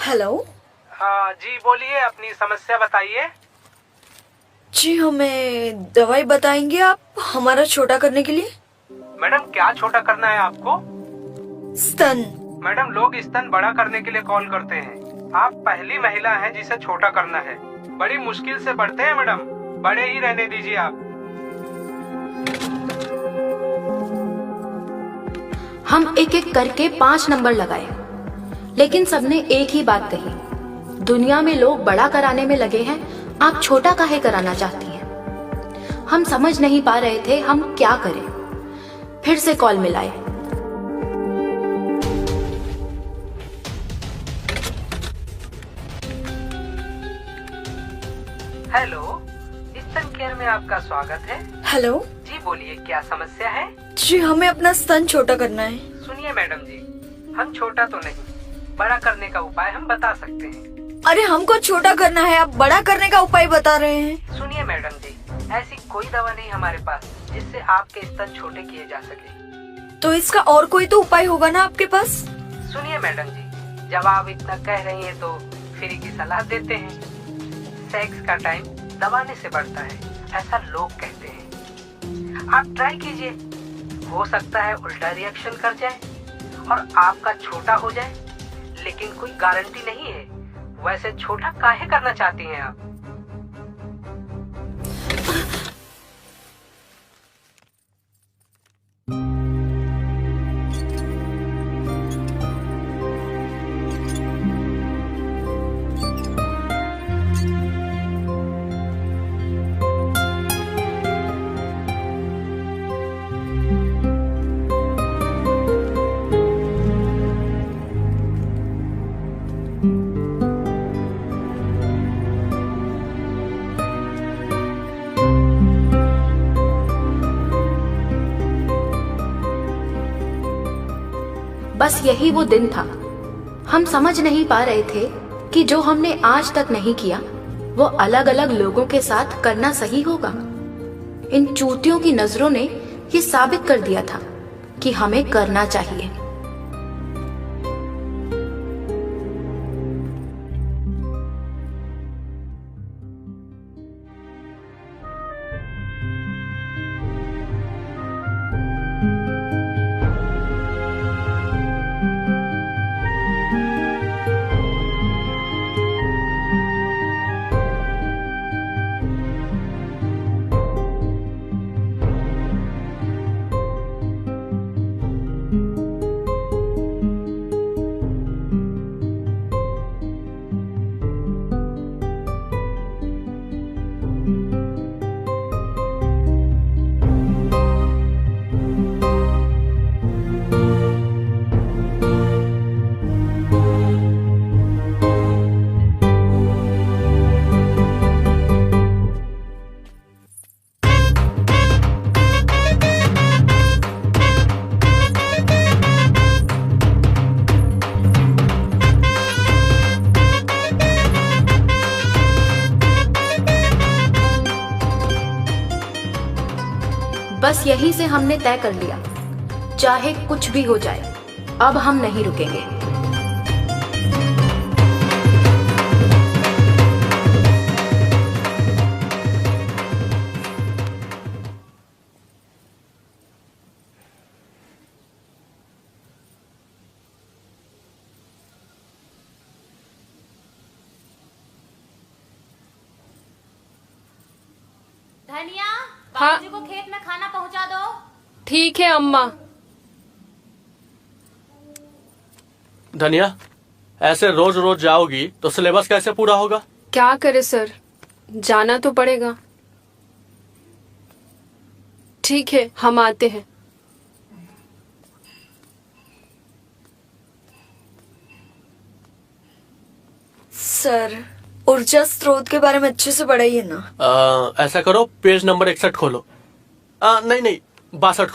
Hello. हाँ जी, बोलिए, अपनी समस्या बताइए। जी, हमें दवाई बताएंगे आप हमारा छोटा करने के लिए? मैडम, क्या छोटा करना है आपको? स्तन। मैडम, लोग स्तन बड़ा करने के लिए कॉल करते हैं। आप पहली महिला हैं जिसे छोटा करना है। बड़ी मुश्किल से बढ़ते हैं मैडम, बड़े ही रहने दीजिए आप। हम एक एक करके 5 नंबर लगाए, लेकिन सबने एक ही बात कही, दुनिया में लोग बड़ा कराने में लगे हैं, आप छोटा काहे कराना चाहती हैं? हम समझ नहीं पा रहे थे हम क्या करें। फिर से कॉल मिलाए। हेलो, स्तन केयर में आपका स्वागत है। हेलो। जी बोलिए, क्या समस्या है? जी, हमें अपना स्तन छोटा करना है। सुनिए मैडम जी, हम छोटा तो नहीं, बड़ा करने का उपाय हम बता सकते हैं। अरे, हमको छोटा करना है, आप बड़ा करने का उपाय बता रहे हैं। सुनिए मैडम जी, ऐसी कोई दवा नहीं हमारे पास जिससे आपके स्तन छोटे किए जा सके। तो इसका और कोई तो उपाय होगा ना आपके पास? सुनिए मैडम जी, जब आप इतना कह रही हैं तो फ्री की सलाह देते हैं। सेक्स का टाइम दबाने से बढ़ता है, ऐसा लोग कहते हैं। आप ट्राई कीजिए, हो सकता है उल्टा रिएक्शन कर जाए और आपका छोटा हो जाए, लेकिन कोई गारंटी नहीं है। वैसे छोटा काहे करना चाहती हैं आप? बस यही वो दिन था। हम समझ नहीं पा रहे थे कि जो हमने आज तक नहीं किया वो अलग अलग लोगों के साथ करना सही होगा। इन चूतियों की नजरों ने ये साबित कर दिया था कि हमें करना चाहिए। बस यही से हमने तय कर लिया, चाहे कुछ भी हो जाए, अब हम नहीं रुकेंगे। धनिया, बाबूजी को खेत में खाना पहुंचा दो। ठीक है अम्मा। धनिया, ऐसे रोज रोज जाओगी तो सिलेबस कैसे पूरा होगा? क्या करे सर, जाना तो पड़ेगा। ठीक है, हम आते हैं। सर, ऊर्जा स्रोत के बारे में अच्छे से पढ़ाइए ना। ऐसा करो, पेज नंबर 61 खोलो। नहीं 62 खोलो।